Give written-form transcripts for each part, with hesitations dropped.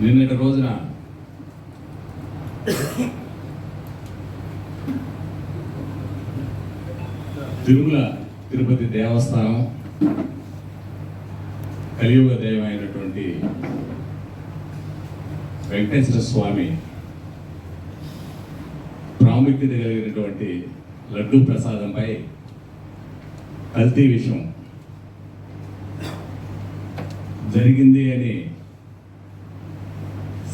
నిన్నటి రోజున తిరుమల తిరుపతి దేవస్థానం కలియుగ దైవమైనటువంటి వెంకటేశ్వర స్వామి ప్రాముఖ్యత కలిగినటువంటి లడ్డూ ప్రసాదంపై కల్తీ విషయం జరిగింది అని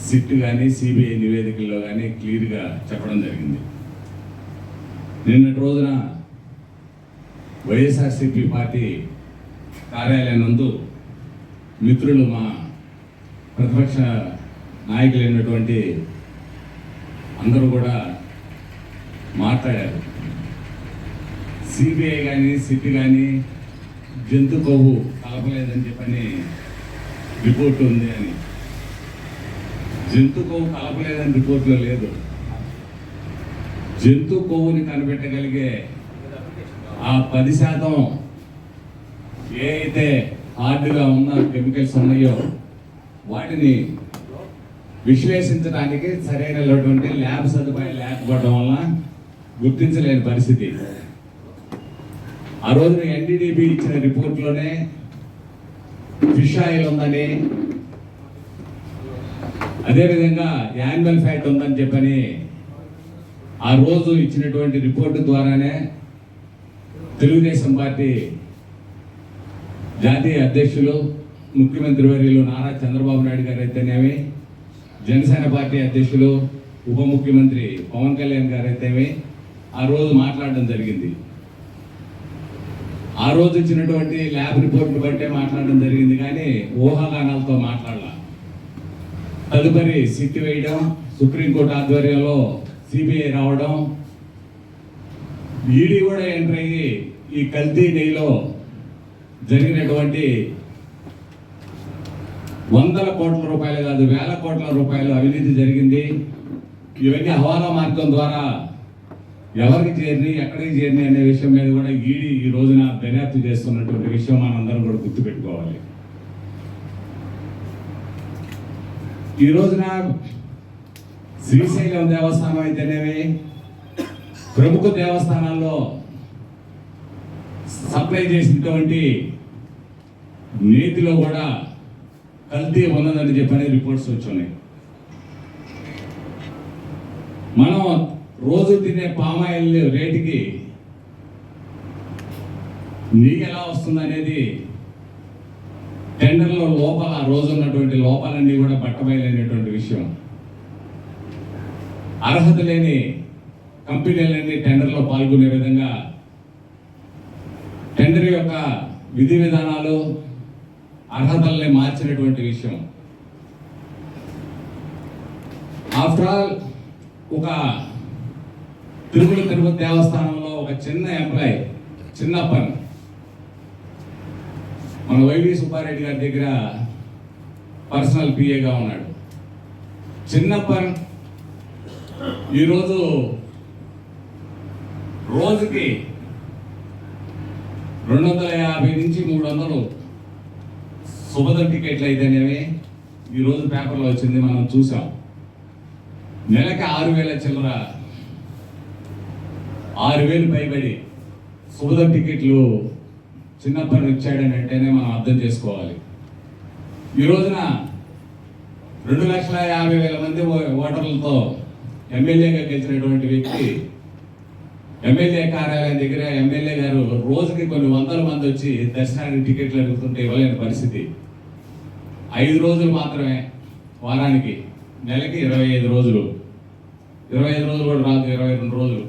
సిట్ కానీ సిబిఐ నివేదికల్లో కానీ క్లియర్గా చెప్పడం జరిగింది. నిన్నటి రోజున వైఎస్ఆర్సీపీ పార్టీ కార్యాలయం నందు మిత్రులు మా ప్రతిపక్ష నాయకులైనటువంటి అందరూ కూడా మాట్లాడారు. సిబిఐ కానీ సిట్ కానీ జంతు కొవ్వు కలపలేదని చెప్పని రిపోర్ట్ ఉంది అని. జంతు కొవ్వు కలపలేదని రిపోర్ట్లో లేదు. జంతు కొవ్వుని కనిపెట్టగలిగే ఆ 10% ఏ అయితే హార్డ్గా ఉన్న కెమికల్స్ ఉన్నాయో వాటిని విశ్లేషించడానికి సరైనటువంటి ల్యాబ్ సదుపాయం లేకపోవడం వల్ల గుర్తించలేని పరిస్థితి. ఆ రోజున ఎన్డీడీబీ ఇచ్చిన రిపోర్ట్లోనే ఫిష్ ఆయిల్ ఉందని, అదేవిధంగా యానిమల్ ఫ్యాట్ ఉందని చెప్పని ఆ రోజు ఇచ్చినటువంటి రిపోర్టు ద్వారానే తెలుగుదేశం పార్టీ జాతీయ అధ్యక్షులు ముఖ్యమంత్రి వర్యులు నారా చంద్రబాబు నాయుడు గారు అయితేనేమి, జనసేన పార్టీ అధ్యక్షులు ఉప ముఖ్యమంత్రి పవన్ కళ్యాణ్ గారు అయితేనేమి ఆ రోజు మాట్లాడడం జరిగింది. ఆ రోజు ఇచ్చినటువంటి ల్యాబ్ రిపోర్ట్ను బట్టే మాట్లాడడం జరిగింది, కానీ ఊహాగానాలతో మాట్లాడాల. తదుపరి సిట్ వేయడం, సుప్రీంకోర్టు ఆధ్వర్యంలో సిబిఐ రావడం, ఈడీ కూడా ఎంటర్ అయ్యి ఈ కల్తీ నెయ్యిలో జరిగినటువంటి 100 కోట్ల రూపాయలు కాదు 1000 కోట్ల రూపాయలు అవినీతి జరిగింది. ఇవన్నీ హవాలా మార్గం ద్వారా ఎవరికి చేరిని ఎక్కడికి చేరిని అనే విషయం మీద కూడా ఈడీ ఈ రోజున దర్యాప్తు చేస్తున్నటువంటి విషయం మనందరం కూడా గుర్తుపెట్టుకోవాలి. ఈ రోజున శ్రీశైలం దేవస్థానం అయితేనేవి ప్రముఖ దేవస్థానాల్లో సప్లై చేసినటువంటి నీతిలో కూడా కల్తీ ఉన్నదని చెప్పని రిపోర్ట్స్ వచ్చున్నాయి. మనం రోజు తినే పామాయిల్ రేటుకి నెయ్యి ఎలా వస్తుంది అనేది టెండర్లో లోపల ఆ రోజు ఉన్నటువంటి లోపాలన్నీ కూడా బట్టబయలైనటువంటి విషయం. అర్హత లేని కంపెనీలన్నీ టెండర్లో పాల్గొనే విధంగా టెండర్ యొక్క విధి విధానాలు అర్హతల్ని మార్చినటువంటి విషయం. ఆఫ్టర్ ఆల్ ఒక తిరుమల తిరుపతి దేవస్థానంలో ఒక చిన్న ఎంప్లాయ్ చిన్నప్పన్ మన వైవి సుబ్బారెడ్డి గారి దగ్గర పర్సనల్ పిఏగా ఉన్నాడు. చిన్నప్పన్ ఈరోజు రోజుకి 250 నుంచి 300 సుభద్ర టికెట్లు అయితేనేవి ఈరోజు పేపర్లో వచ్చింది, మనం చూసాం. నెలకి 6,000 చిల్లర 6,000 పైబడి సుభద్ర టికెట్లు చిన్నప్పటి ఇచ్చాడని అంటేనే మనం అర్థం చేసుకోవాలి. ఈ రోజున 2,50,000 మంది ఓటర్లతో ఎమ్మెల్యేగా గెలిచినటువంటి వ్యక్తి ఎమ్మెల్యే కార్యాలయం దగ్గర ఎమ్మెల్యే గారు రోజుకి కొన్ని 100 మంది వచ్చి దర్శనానికి టికెట్లు అడుగుతుంటే ఇవ్వలేని పరిస్థితి. 5 రోజులు మాత్రమే వారానికి, నెలకి 25 రోజులు, 25 రోజులు కూడా రాదు, 22 రోజులు.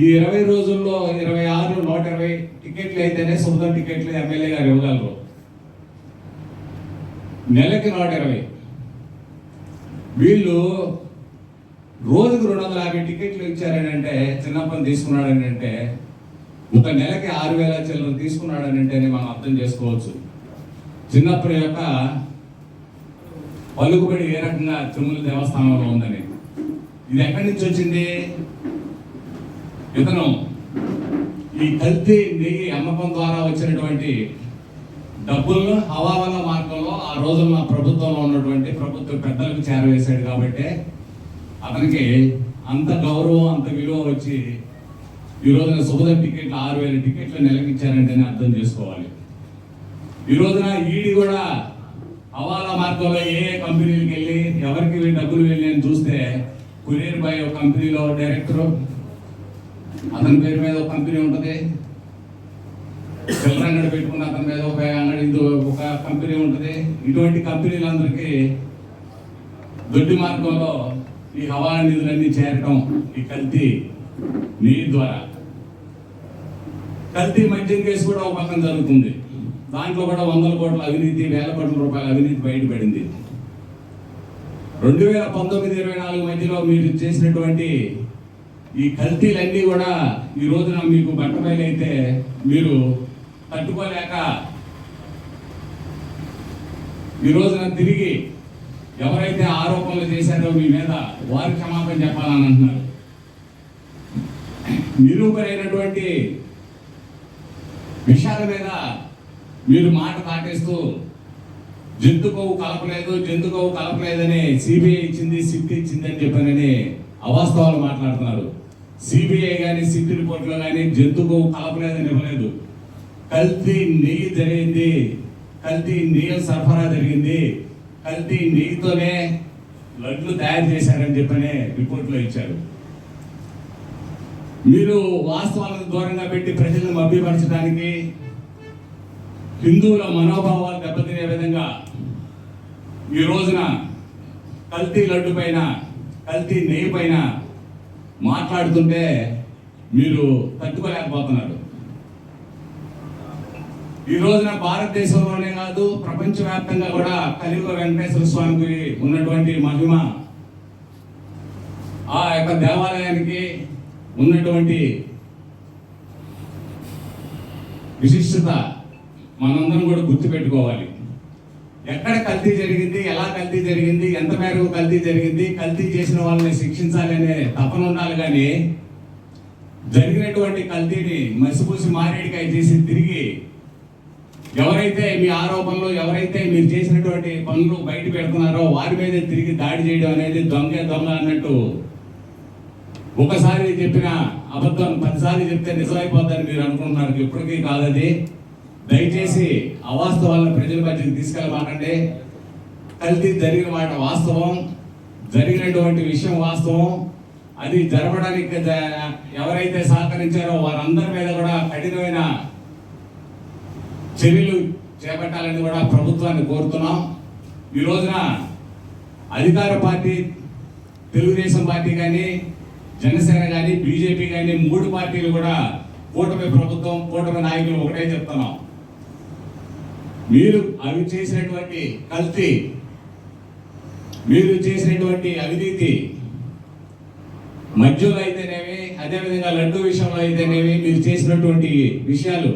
ఈ 20 రోజుల్లో 26, 120 టికెట్లు అయితేనే సుభద్ర టికెట్లు ఎమ్మెల్యే గారు ఇవ్వగలరు. నెలకి 120. వీళ్ళు రోజుకు 250 టికెట్లు ఇచ్చారని అంటే, చిన్నప్పని తీసుకున్నాడని అంటే, ఒక నెలకి 6,000 చిల్లర తీసుకున్నాడని అంటేనే మనం అర్థం చేసుకోవచ్చు చిన్నప్పటి యొక్క పలుకుబడి ఏ రకంగా తిరుమల దేవస్థానంలో ఉందని. ఇది ఎక్కడి నుంచి వచ్చింది? ఇతను ఈ కల్తీ నెయ్యి అమ్మకం ద్వారా వచ్చినటువంటి డబ్బులను హవాలా మార్గంలో ఆ రోజున ప్రభుత్వంలో ఉన్నటువంటి ప్రభుత్వ పెద్దలకు చేరవేశాడు కాబట్టి అతనికి అంత గౌరవం అంత విలువ వచ్చి ఈ రోజున శుభదం టికెట్లు 6,000 టికెట్లు నిలకించారంటేనే అర్థం చేసుకోవాలి. ఈ రోజున ఈడీ కూడా హవాలా మార్గంలో ఏ కంపెనీలకు వెళ్ళి ఎవరికి డబ్బులు వెళ్ళి అని చూస్తే కురియర్ బాయ్ ఒక కంపెనీలో డైరెక్టరు, అతని పేరు మీద ఒక కంపెనీ ఉంటుంది, చిల్లర అంగడి పెట్టుకున్న అతని మీద ఒక అంగడి ఒక కంపెనీ ఉంటుంది. ఇటువంటి కంపెనీలందరికీ దొడ్డి మార్గంలో ఈ హవాలా నిధులన్నీ చేరటం ఈ కల్తీ నీటి ద్వారా. కల్తీ మద్యం కేసు కూడా ఒక పక్కన జరుగుతుంది. దాంట్లో కూడా 100 కోట్ల అవినీతి, 1,000 కోట్ల రూపాయల అవినీతి బయటపడింది. 2019-24 మధ్యలో మీరు చేసినటువంటి ఈ కల్తీలన్నీ కూడా ఈ రోజున మీకు బట్టబయలైతే మీరు తట్టుకోలేక ఈ రోజున తిరిగి ఎవరైతే ఆరోపణలు చేశారో మీ మీద వారి క్షమాపణ చెప్పాలని అంటున్నారు. నిరూపణైనటువంటి విషయాల మీద మీరు మాట దాటేస్తూ జంతు కొవ్వు కలపలేదని సిబిఐ ఇచ్చింది, సిట్ ఇచ్చింది అని చెప్పానని అవాస్తవాలు మాట్లాడుతున్నారు. సిబిఐ కానీ సిట్ రిపోర్ట్లో కానీ జంతు కొవ్వు కలపలేదని ఇవ్వలేదు. కల్తీ నెయ్యి జరిగింది, కల్తీ నెయ్యి సరఫరా జరిగింది, కల్తీ నెయ్యితోనే లడ్లు తయారు చేశారని చెప్పనే రిపోర్ట్లో ఇచ్చారు. మీరు వాస్తవాలను దూరంగా పెట్టి ప్రజలను మభ్యపరచడానికి, హిందువుల మనోభావాలు దెబ్బతినే విధంగా ఈ రోజున కల్తీ లడ్డు పైన, కల్తీ నెయ్యి పైన మాట్లాడుతుంటే మీరు తట్టుకోలేకపోతున్నారు. ఈ రోజున భారతదేశంలోనే కాదు ప్రపంచవ్యాప్తంగా కూడా కలియుగ వెంకటేశ్వర స్వామికి ఉన్నటువంటి మహిమ, ఆ యొక్క దేవాలయానికి ఉన్నటువంటి విశిష్టత మనందరం కూడా గుర్తుపెట్టుకోవాలి. ఎక్కడ కల్తీ జరిగింది, ఎలా కల్తీ జరిగింది, ఎంత మేరకు కల్తీ జరిగింది, కల్తీ చేసిన వాళ్ళని శిక్షించాలి అనే తపన ఉండాలి. కానీ జరిగినటువంటి కల్తీని మసిపూసి మారేడికాయ చేసి తిరిగి ఎవరైతే మీ ఆరోపణలు, ఎవరైతే మీరు చేసినటువంటి పనులు బయట పెడుతున్నారో వారి మీదే తిరిగి దాడి చేయడం అనేది దొంగ అన్నట్టు. ఒకసారి చెప్పిన అబద్ధం 10 సార్లు చెప్తే నిజమైపోద్దని మీరు అనుకుంటున్నారు. ఇప్పటికీ కాదది. దయచేసి అవాస్తవాలను ప్రజల మధ్యకి తీసుకెళ్ళమాకండి. కల్తీ జరిగిన మాట వాస్తవం, జరిగినటువంటి విషయం వాస్తవం. అది జరపడానికి ఎవరైతే సహకరించారో వారందరి మీద కూడా కఠినమైన చర్యలు చేపట్టాలని కూడా ప్రభుత్వాన్ని కోరుతున్నాం. ఈ రోజున అధికార పార్టీ తెలుగుదేశం పార్టీ కానీ, జనసేన కానీ, బీజేపీ కానీ 3 పార్టీలు కూడా కూటమి ప్రభుత్వం, కూటమి నాయకులు ఒకటే చెప్తున్నాం. మీరు అవి చేసినటువంటి కల్తీ, మీరు చేసినటువంటి అవినీతి, మద్యంలో అయితేనేమి, అదేవిధంగా లడ్డు విషయంలో అయితేనేమి మీరు చేసినటువంటి విషయాలు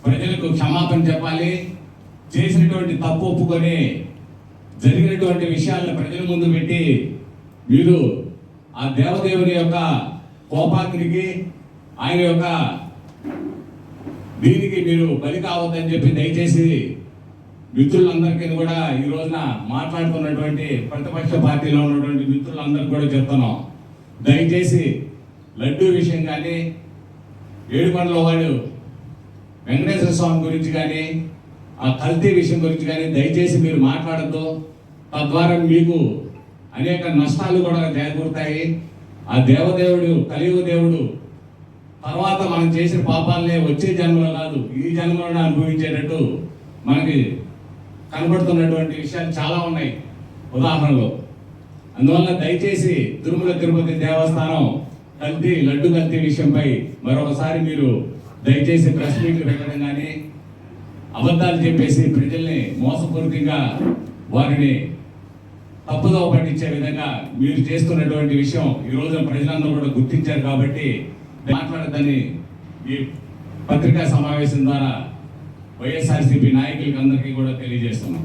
ప్రజలకు క్షమాపణ చెప్పాలి. చేసినటువంటి తప్పు ఒప్పుకొని జరిగినటువంటి విషయాలను ప్రజల ముందు పెట్టి మీరు ఆ దేవదేవుని యొక్క కోపాగ్నికి, ఆయన యొక్క దీనికి మీరు బలి కావద్దని చెప్పి దయచేసి మిత్రులందరికీ కూడా ఈ రోజున మాట్లాడుతున్నటువంటి ప్రతిపక్ష పార్టీలో ఉన్నటువంటి మిత్రులందరికీ కూడా చెప్తున్నాం. దయచేసి లడ్డూ విషయం కానీ, ఏడుకొండల వాడు వెంకటేశ్వర స్వామి గురించి కానీ, ఆ కల్తీ విషయం గురించి కానీ దయచేసి మీరు మాట్లాడద్దు. తద్వారా మీకు అనేక నష్టాలు కూడా చేకూరుతాయి. ఆ దేవదేవుడు, కలియుగ దేవుడు తర్వాత మనం చేసిన పాపాలనే వచ్చే జన్మలో కాదు ఈ జన్మలోనే అనుభవించేటట్టు మనకి కనబడుతున్నటువంటి విషయాలు చాలా ఉన్నాయి ఉదాహరణలు. అందువల్ల దయచేసి తిరుమల తిరుపతి దేవస్థానం లడ్డు కల్తీ విషయంపై మరొకసారి మీరు దయచేసి ప్రెస్ మీట్లు పెట్టడం కానీ, అబద్ధాలు చెప్పేసి ప్రజల్ని మోసపూరితంగా వారిని తప్పుదోవ పట్టించే విధంగా మీరు చేస్తున్నటువంటి విషయం ఈ రోజున ప్రజలందరూ కూడా గుర్తించారు. కాబట్టి మాట్లాడద్దని ఈ పత్రికా సమావేశం ద్వారా వైఎస్ఆర్సీపీ నాయకులకి అందరికీ కూడా తెలియజేస్తున్నాం.